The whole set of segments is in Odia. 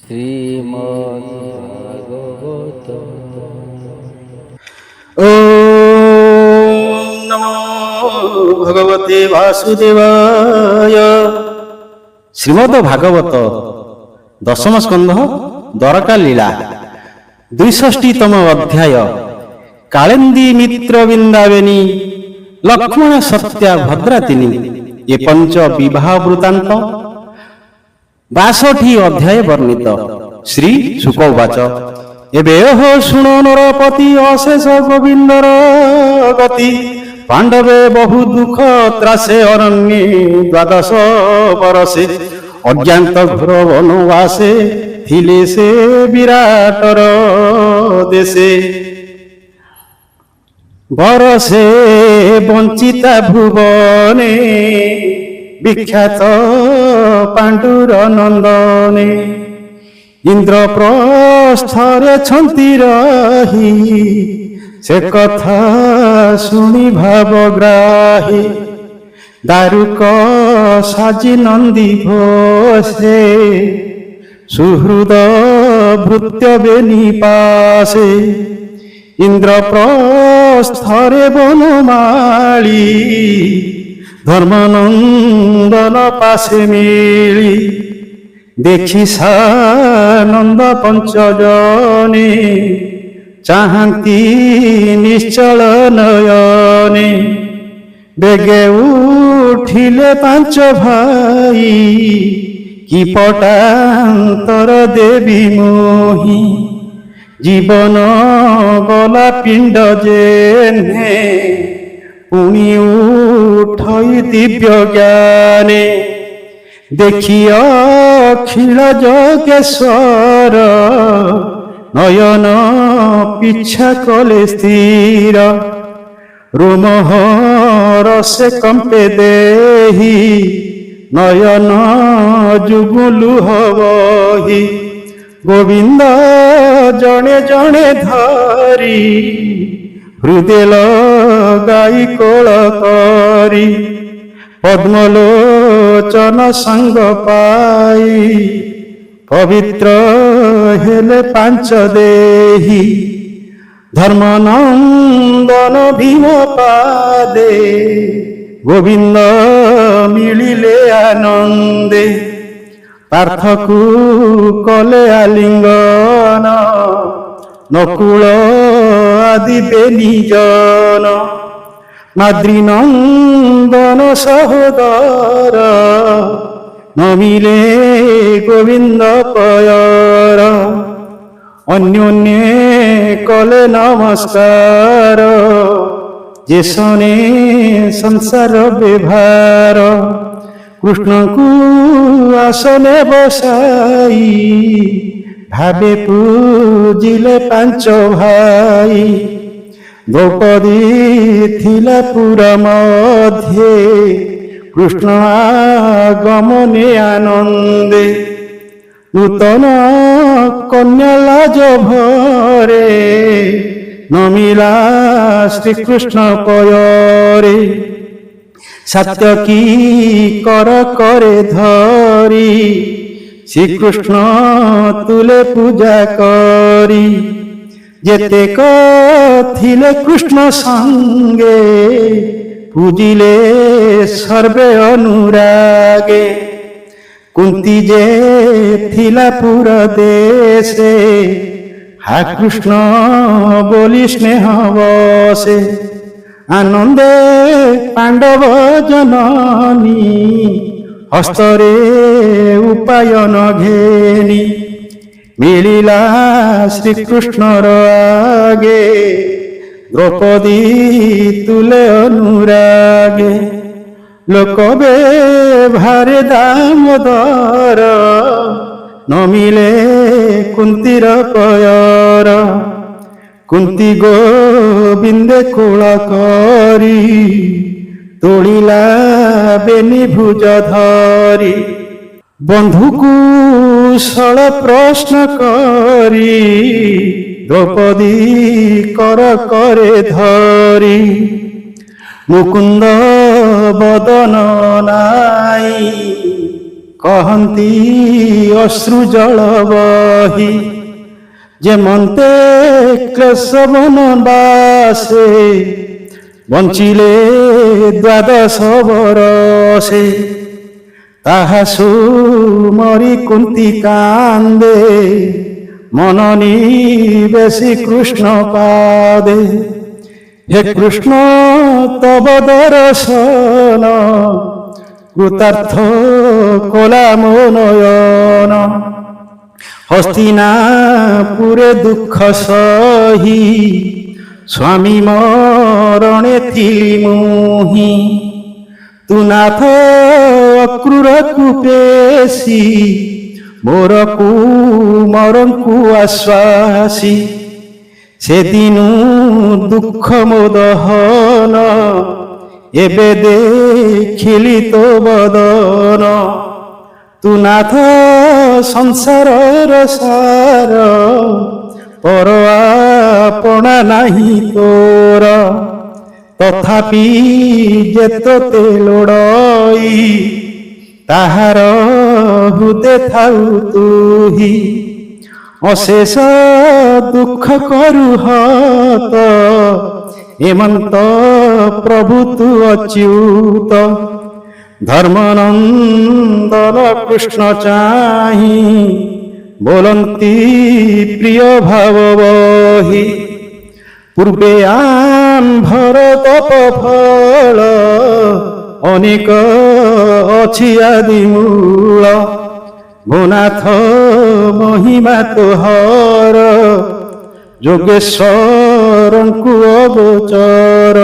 শ্রীমদ্ভাগবত। ওম নমো ভগবতে বাসুদেবায়। শ্রীমদ ভাগবত দশম স্কন্ধ দ্বারকা লীলা ৬২তম অধ্যায়। কাళেন্দী মিত্র বৃন্দাবেনী লক্ষ্মণ সত্যা ভদ্রাতিনী এ পঞ্চ বিবাহ বৃত্তান্ত ৬২ অধ্যায়ে বর্ণিত। শ্রী শুক উবাচ এবে শুণ নরপতি অশেষ গোবিন্দর গতি। পাণ্ডবে বহু দুঃখ ত্রাসে অরণ্যে ১২ বরষে। অজ্ঞাত ঘোর বনবাসে থিলে সে বিরাটর দেশে। বরষে বঞ্চিতা ভুবনে বিখ্যাত পাণ্ডুর নন্দনে। ইন্দ্রপ্রস্থরে ছন্তি রহি সে কথা শুনি ভাবগ্রাহী। দারুক সাজি নন্দী ঘোষে সুহৃদ ভৃত্য বেনি পাশে। ইন্দ্রপ্রস্থরে বনমালী ধর্মনন্দন পাশে মিলি। দেখি সানন্দ পঞ্চজনে চাহান্তি নিশ্চল নয়নে। বেগে উঠিলে ପାଞ୍ଚ ভাই কি পটান্তর দেবী মোহি। জীবন গলা পিণ্ড জেনে পুଣି উঠই দিব্য জ্ঞানে। দেখি অখিଳ যোগেশ্বর নয়ন পিছা কলে স্থির। রোমহরসে কম্পে দেহি নয়ন যুগুলুহ বহি। গোবিন্দ জনে জনে ধরি হৃদে লগাই কোଳ କରି। পদ্মলোচন সঙ্গ পাই পবিত্র হেলে ପାଞ୍ଚ দেহি। ধর্মনন্দন ভীম পাদে গোবিন্দ মিলিলে আনন্দে। পার্থକୁ কলে আলিঙ্গন নকুଳ আদি বেনিজন। মাদ্রীনন্দন সহোদর নমিলে গোবিন্দ পয়র। অন্যোন্যে কলে নমস্কার যে শোনে সংসার ব্যবহার। কৃষ্ণଙ୍କୁ আসনে বসাই ভাবে পূজিলে ପାଞ୍ଚ ভাই। দ্রৌপদী থিলা পুর মধ্যে কৃষ্ণ আগমনে আনন্দে। নূতন কন্যা লাজ ভরে নমিলা শ্রীকৃষ্ণ পয়রে। সাত্যকী কর করে ধরি শ্রীকৃষ্ণ তুলে পূজা করি। যেতেক থিলে কৃষ্ণ সঙ্গে পূজিলে সর্বে অনুরাগে। কুন্তি যে থিলা পুর দেশে হা কৃষ্ণ বলি স্নেহ বসে। আনন্দে পাণ্ডব জননী হস্তরে উপায়ন ঘেনি। মিলিলা শ্রীকৃষ্ণর আগে দ্রৌপদী তুলে অনুরাগে। লোকবে ভারে দামোদর নমিলে কুন্তির পয়র। কুন্তি গোবিন্দে কোଳ କରି তোଳିলা বেনি ভুজ ধরি। বন্ধুକୁ কুশল প্রশ্ন করি দ্রৌপদী কর করে ধরি। মুকুন্দ বদন নাই କହନ୍ତି ଅଶ୍ରୁ ଜଳ ବହି। ଯେମନ୍ତେ କ୍ଲେଶ ବନବାସେ ବଞ୍ଚିଲେ ଦ୍ୱାଦଶ ବରଷେ। ତାହା ସୁମରି କୁନ୍ତି କାନ୍ଦେ ମନ ନିବେଶି କୃଷ୍ଣ ପାଦେ। ହେ କୃଷ୍ଣ ତବ ଦର୍ଶନ କୃତାର୍ଥ କଲା ମୋ ନୟନ। ହସ୍ତିନାପୁରେ ଦୁଃଖ ସହି ସ୍ୱାମୀ ମରଣେ ଥିଲି ମୁହିଁ। ତୁ ନାଥ ଅକ୍ରୂର କୂପେଶୀ ମୋର କୁମରଙ୍କୁ ଆଶ୍ୱାସୀ। ସେଦିନୁ ଦୁଃଖ ମୋ ଦହନ ଏବେ ଦେଖିଲି ତୋ ବଦନ। ତୁ ନାଥ ସଂସାରର ସାର ପର ଆପଣା ନାହିଁ ତୋର। ତଥାପି ଯେତେ ଲୋଡ଼ଇ ତାହାର ହୃଦେ ଥାଉ ତୁହି। ଅଶେଷ ଦୁଃଖ କରୁ ହତ ଏମନ୍ତ ପ୍ରଭୁ ତୁ ଅଚ୍ୟୁତ। ଧର୍ମନନ୍ଦନ କୃଷ୍ଣ ଚାହିଁ ବୋଲନ୍ତି ପ୍ରିୟ ଭାବ ବହି। ପୂର୍ବେ ଆମ୍ଭର ତପ ଫଳ ଅନେକ ଅଛି ଆଦି ମୂଳ। ଭୁନାଥ ମହିମା ତୋହର ଯୋଗେଶ୍ୱରଙ୍କୁ ଅଗୋଚର।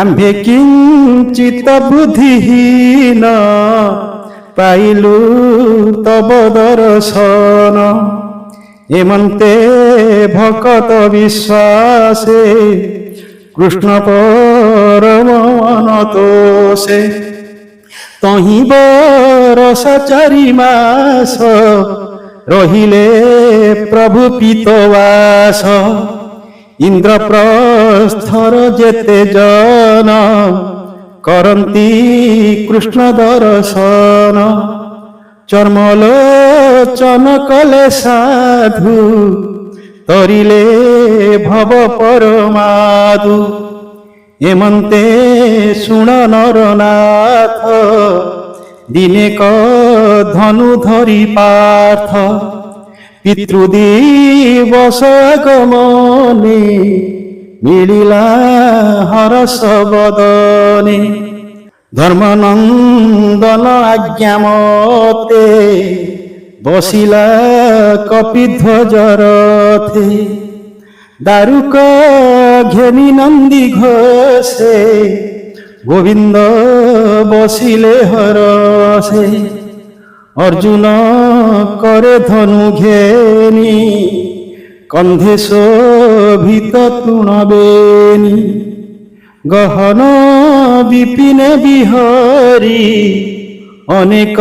ଆମ୍ଭେ କିଞ୍ଚିତ ବୁଦ୍ଧିହୀନ ପାଇଲୁ ତବ ଦର୍ଶନ। ଏମନ୍ତେ ଭକତ ବିଶ୍ୱାସେ କୃଷ୍ଣ ପରମ ଅନତୋଷେ। ତହିଁ ବରଷ 4 ମାସ ରହିଲେ ପ୍ରଭୁ ପୀତବାସ। ଇନ୍ଦ୍ରପ୍ରସ୍ଥର ଯେତେ ଜନ କରନ୍ତି କୃଷ୍ଣ ଦର୍ଶନ। ଚର୍ମଲୋଚନ କଲେ ସାଧୁ ତରିଲେ ଭବ ପରମାଧୁ। ଏମନ୍ତେ ଶୁଣ ନରନାଥ ଦିନେ କ ଧନୁ ଧରି ପାର୍ଥ। ପିତୃଦିବସ আগমনে ମିଳିଲା ହରଷ ବଦନେ। ଧର୍ମନନ୍ଦନ ଆଜ୍ଞା ମତେ ବସିଲା କପିଧ୍ୱଜ ରଥେ। ଦାରୁକ ଘେନି ନନ୍ଦୀ ଘୋଷେ ଗୋବିନ୍ଦ ବସିଲେ ହରଷେ। ଅର୍ଜୁନ করে ধনু ঘেনি কন্ধে শোভিত তৃণবেণী। গহন বিপিনে বিহরি অনেক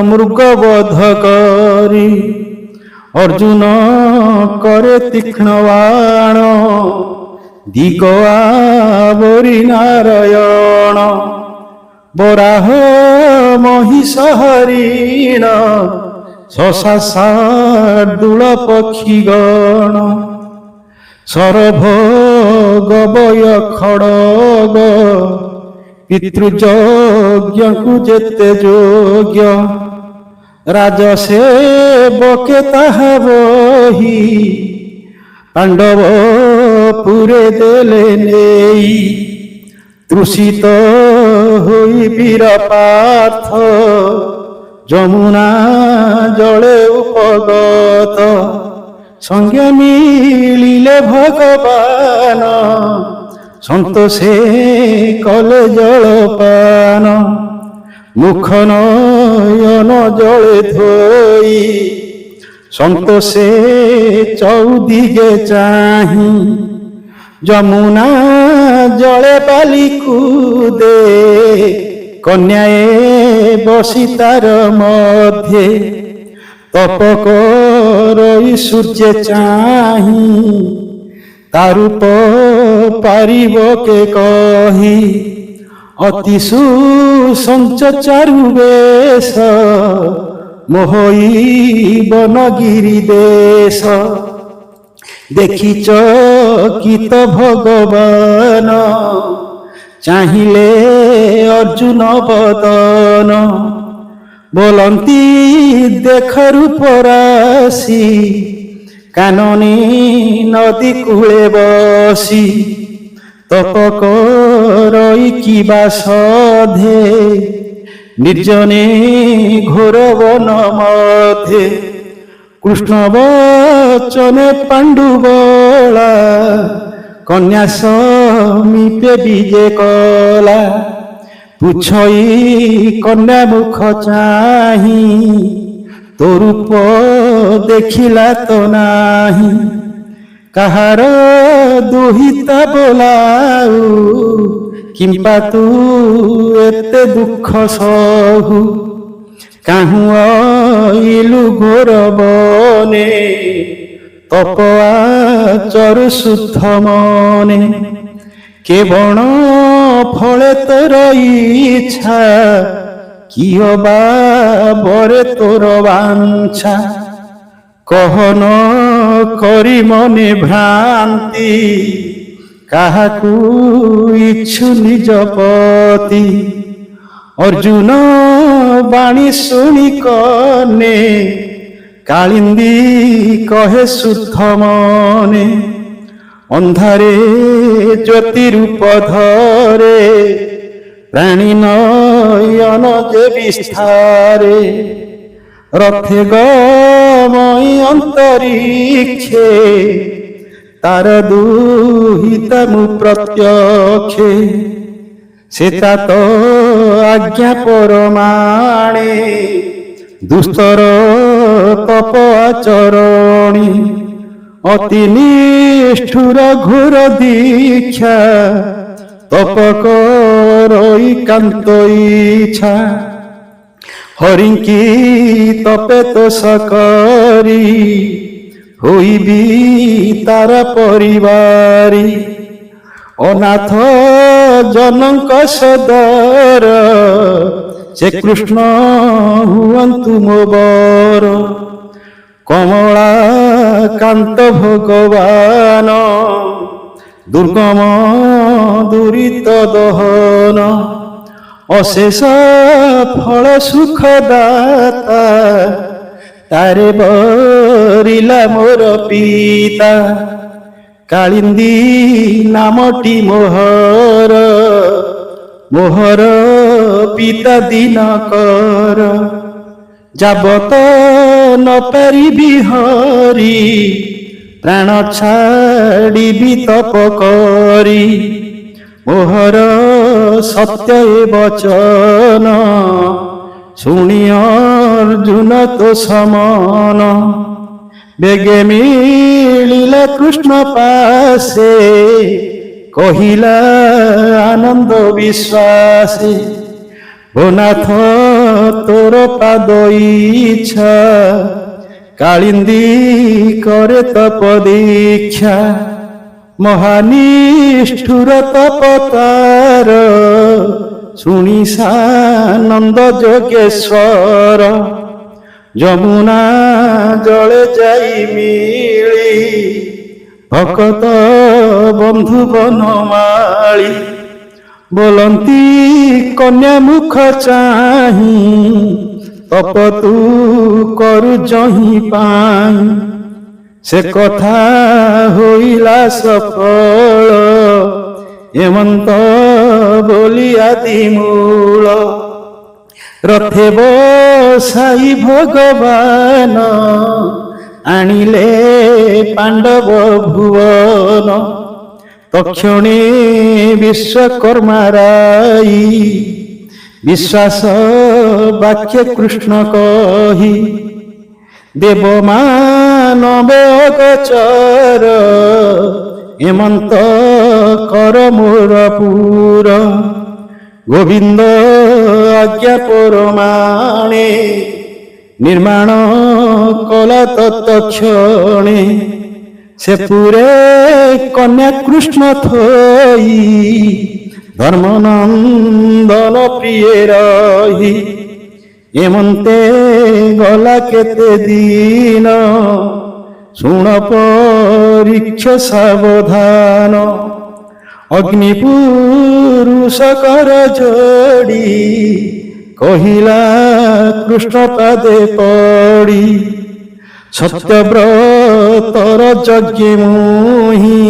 মৃগবধ করি। অর্জুন করে তীক্ষ্ণ বাণ দিগ আবরি নারায়ণ। বরাহ মহিষ হরিণ শশা শার্দূল পক্ষীগণ। সরভ গবয় খড়গ পিতৃযজ্ঞକୁ যেতে যোগ্য। রাজসে বকে তাহা বহি পাণ্ডব পুরে দেলে নেই। তৃষিত হই বীর পার্থ যমুনা জলে উপগত। সঙ্গে মিলিলে ভগবান সন্তোষে কলে জলপান। মুখ নয়ন জলে ধোই সন্তোষে চৌদিগে চাহি। যমুনা জলে বালি কুদে কন্যায়ে বসি তার মধ্যে। তপ করই সূর্যে চাহি তারূপ পারিব কে কহি। ଅତି ସୁସଞ୍ଚ ଚାରୁ ବେଶ ମୋହଇ ବନଗିରି ଦେଶ ଦେଖିଛ କିତ ଭଗବାନ ଚାହିଁଲେ ଅର୍ଜୁନ ବଦନ ବୋଲନ୍ତି ଦେଖ ରୂପ ରାଶି କାନନୀ ନଦୀ କୂଳେ ବସି ତପ କରଇ କିବା ସଧେ ନିର୍ଜନେ ଘୋର ବନ ମଧ୍ୟେ କୃଷ୍ଣ ବଚନେ ପାଣ୍ଡୁ ବଳା କନ୍ୟା ସମୀପେ ବିଜେ କଲା ପୁଛଇ କନ୍ୟା ମୁଖ ଚାହିଁ ତୋ ରୂପ ଦେଖିଲା ତ ନାହିଁ କାହାର ଦୁହିତା ବୋଲାଉ କିମ୍ପା ତୁ ଏତେ ଦୁଃଖ ସହୁ କାହୁଁ ଅଇଲୁ ଘୋର ବନେ ତପ ଆଚରୁ ଶୁଦ୍ଧ ମନେ କେ ବଣ ଫଳେ ତୋର ଇଚ୍ଛା କିଅ ବା ବରେ ତୋର ବାଞ୍ଛା କହନ କରି ମନେ ଭ୍ରାନ୍ତି କାହାକୁ ଇଚ୍ଛୁ ନିଜ ପତି ଅର୍ଜୁନ ବାଣୀ ଶୁଣି କନେ କାଳିନ୍ଦୀ କହେ ଶୁଦ୍ଧ ମନେ ଅନ୍ଧାରେ ଜ୍ୟୋତି ରୂପ ଧରେ ପ୍ରାଣୀ ନୟନ ଯେ ବିସ୍ତାରେ ରଥେ ଗମଇ ଅନ୍ତରୀକ୍ଷେ ତାର ଦୁହିତା ମୁଁ ପ୍ରତ୍ୟକ୍ଷେ ସେତା ତ ଆଜ୍ଞା ପରମାଣେ ଦୁସ୍ତର ତପ ଆଚରଣୀ ଅତି ନିଷ୍ଠୁର ଘୋର ଦୀକ୍ଷା ତପ କରଇ କାନ୍ତ ଇଚ୍ଛା ହରିଙ୍କି ତପେ ତୋଷ କରି ହୋଇବି ତାର ପରିବାରୀ ଅନାଥ ଜନଙ୍କ ସଦର ସେ କୃଷ୍ଣ ହୁଅନ୍ତୁ ମୋ ବର କମଳା କାନ୍ତ ଭଗବାନ ଦୁର୍ଗମ ଦୁରିତ ଦହନ ଅଶେଷ ଫଳ ସୁଖ ଦାତା ତାରେ ବରିଲା ମୋର ପିତା କାଳିନ୍ଦୀ ନାମଟି ମୋହର ମୋହର ପିତା ଦିନକର ଯାବତ ନ ପାରିବି ହରି ପ୍ରାଣ ଛାଡ଼ିବି ତପ କରି ମୋହର ସତ୍ୟ ଏ ବଚନ ଶୁଣି ଅର୍ଜୁନ ତୋ ସମନ ବେଗେ ମିଳିଲା କୃଷ୍ଣ ପାଶେ କହିଲା ଆନନ୍ଦ ବିଶ୍ୱାସେ ଓ ନାଥ ତୋର ପାଦ ଇଚ୍ଛା କାଳିନ୍ଦୀ କରେ ତପ ଦୀକ୍ଷା ମହାନିଷ୍ଠୁର ତପତାର ଶୁଣି ସାନନ୍ଦ ଯୋଗେଶ୍ୱର ଯମୁନା ଜଳେ ଯାଇ ମିଳି ଭକତ ବନ୍ଧୁ ବନମାଳି ବୋଲନ୍ତି କନ୍ୟା ମୁଖ ଚାହିଁ ତପ ତୁ କରୁ ଜହିଁ ପାଇଁ ସେ କଥା ହୋଇଲା ସଫଳ ଏମନ୍ତ ବୋଲି ଆଦି ମୂଳ ରଥେ ବସାଇ ଭଗବାନ ଆଣିଲେ ପାଣ୍ଡବ ଭୁବନ ତକ୍ଷଣେ ବିଶ୍ୱକର୍ମା ରାଇ ବିଶ୍ୱାସ ବାକ୍ୟ କୃଷ୍ଣ କହି ଦେବମାନବେ ଅଗଚର ଏମନ୍ତ କର ମୋର ପୁର ଗୋବିନ୍ଦ ଆଜ୍ଞା ପରମାଣେ ନିର୍ମାଣ କଲା ତତ୍କ୍ଷଣେ ସେ ପୁରେ କନ୍ୟା କୃଷ୍ଣ ଥୋଇ ଧର୍ମନନ୍ଦନ ପ୍ରିୟ ରହି ଏମନ୍ତେ ଗଲା କେତେ ଦିନ ଶୁଣ ପରୀକ୍ଷ ସାବଧାନ ଅଗ୍ନି ପୁରୁଷ କର ଯୋଡ଼ି କହିଲା କୃଷ୍ଣ ପାଦେ ପଡ଼ି ସତ୍ୟବ୍ରତର ଯଜ୍ଞ ମୁହିଁ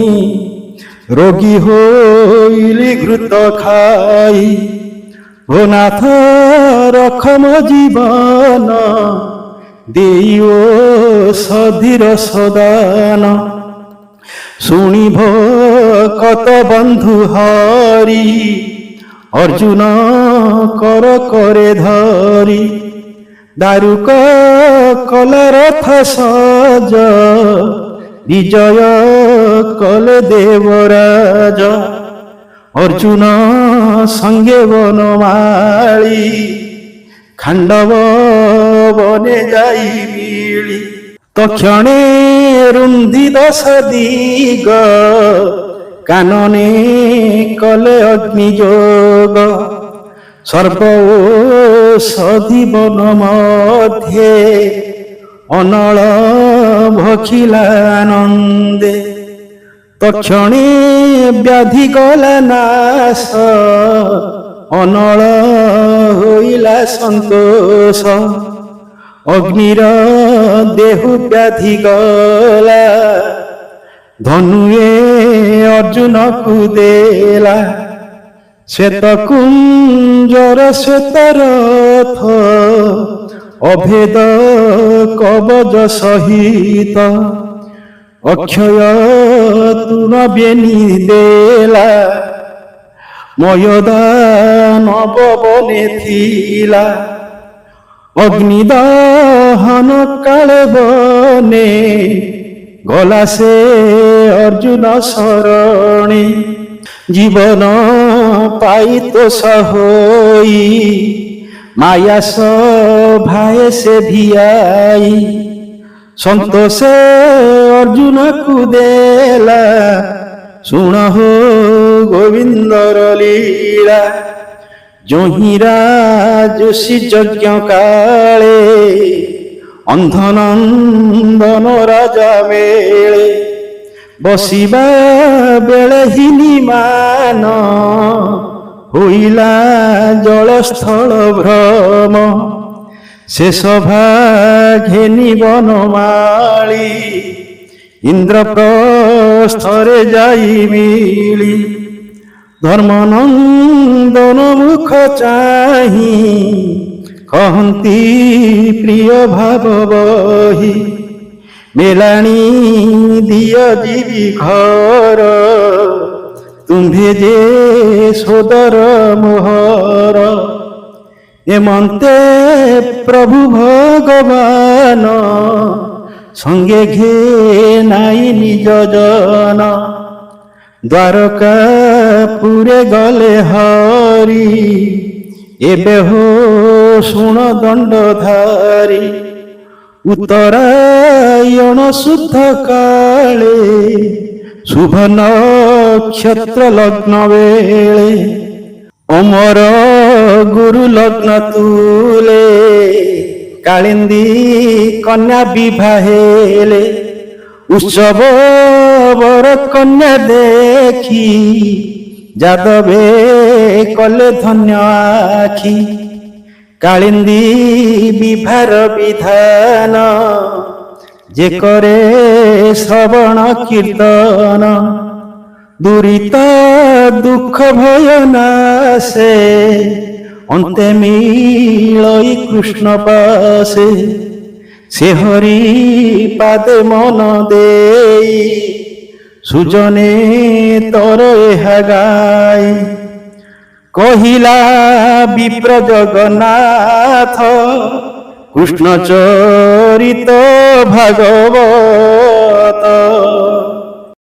ରୋଗୀ ହୋଇଲି ଘୃତ ଖାଇ ଓ ନାଥ ରଖ ମୋ ଜୀବନ ଦେଇଓ ସଧୀର ସଦାନ ଶୁଣିବ କତ ବନ୍ଧୁ ହରି ଅର୍ଜୁନ କର କରେ ଧରି ଦାରୁକ କଲା ରଥ ସଜ ବିଜୟ କଲେ ଦେବରାଜ ଅର୍ଜୁନ ସଙ୍ଗେ ବନମାଳି ଖାଣ୍ଡବ ବନେ ଯାଇ ମିଳି ତକ୍ଷଣେ ରୁନ୍ଧି ଦଶ ଦିଗ କାନନେ କଲେ ଅଗ୍ନି ଯୋଗ ସର୍ବ ଔଷଧି ବନ ମଧ୍ୟେ ଅନଳ ଭଖିଲାନନ୍ଦେ ତକ୍ଷଣେ ବ୍ୟାଧି ଗଲା ନାଶ ଅନଳ ହୋଇଲା ସନ୍ତୋଷ ଅଗ୍ନିର ଦେହୁ ବ୍ୟାଧି ଗଲା ଧନୁଏ ଅର୍ଜୁନକୁ ଦେଲା ଶ୍ଵେତ କୁଞ୍ଜର ଶ୍ଵେତ ରଥ ଅଭେଦ କବଜ ସହିତ ଅକ୍ଷୟ ତୃଣ ବେନି ଦେଲା ମୟଦାନବ ବନେ ଥିଲା ଅଗ୍ନିଦହନ କାଳେ ବନେ ଗଲା ସେ ଅର୍ଜୁନ ଶରଣେ ଜୀବନ ପାଇ ତୋଷ ହୋଇ ମାୟା ସଭାଏ ସେ ଭିଆଇ ସନ୍ତୋଷେ ଅର୍ଜୁନକୁ ଦେଲା ଶୁଣ ହୋ ଗୋବିନ୍ଦର ଲୀଳା ଯୋହିଁରା ଯୋଶୀ ଯଜ୍ଞ କାଳେ ଅନ୍ଧନନ୍ଦନ ରାଜା ମେଳେ ବସିବା ବେଳେ ହିନିମାନ ହୋଇଲା ଜଳସ୍ଥଳ ଭ୍ରମ ସେ ସଭା ଘେନି ବନମାଳି ଇନ୍ଦ୍ରପ୍ରସ୍ଥରେ ଯାଇ ମିଳି ଧର୍ମନନ୍ଦନ ମୁଖ ଚାହିଁ କହନ୍ତି ପ୍ରିୟ ଭାବ ବହି ମେଲାଣି ଦିଅ ଯିବି ଘର ତୁମ୍ଭେ ଯେ ସୋଦର ମୋହର ଏମନ୍ତେ ପ୍ରଭୁ ଭଗବାନ ସଙ୍ଗେ ଘେନାଇ ନିଜ ଜନ ଦ୍ୱାରକାପୁରେ ଗଲେ ହରି ଏବେ ହୋ ଶୁଣ ଦଣ୍ଡଧାରୀ ଉତ୍ତରାୟଣ ଶୁଦ୍ଧ କାଳେ ଶୁଭ ନକ୍ଷତ୍ର ଲଗ୍ନ ବେଳେ ଅମର ଗୁରୁ ଲଗ୍ନ ତୁଲେ କାଳିନ୍ଦୀ କନ୍ୟା ବିବାହ ହେଲେ ଉତ୍ସବ ବର କନ୍ୟା ଦେଖି ଯାଦବେ କଲେ ଧନ୍ୟ ଆଖି କାଳିନ୍ଦୀ ବିଭାର ବିଧାନ ଯେ କରେ ଶ୍ରବଣ କୀର୍ତ୍ତନ ଦୁରିତ ଦୁଃଖ ଭୟ ନାଶେ ଅନ୍ତେ ମିଳଇ କୃଷ୍ଣ ପାଶେ ସେ ହରି ପାଦେ ମନ ଦେଇ ସୁଜନେ ତର ଏହା ଗାଇ କହିଲା ବିପ୍ର ଜଗନ୍ନାଥ କୃଷ୍ଣ ଚରିତ ଭାଗବତ।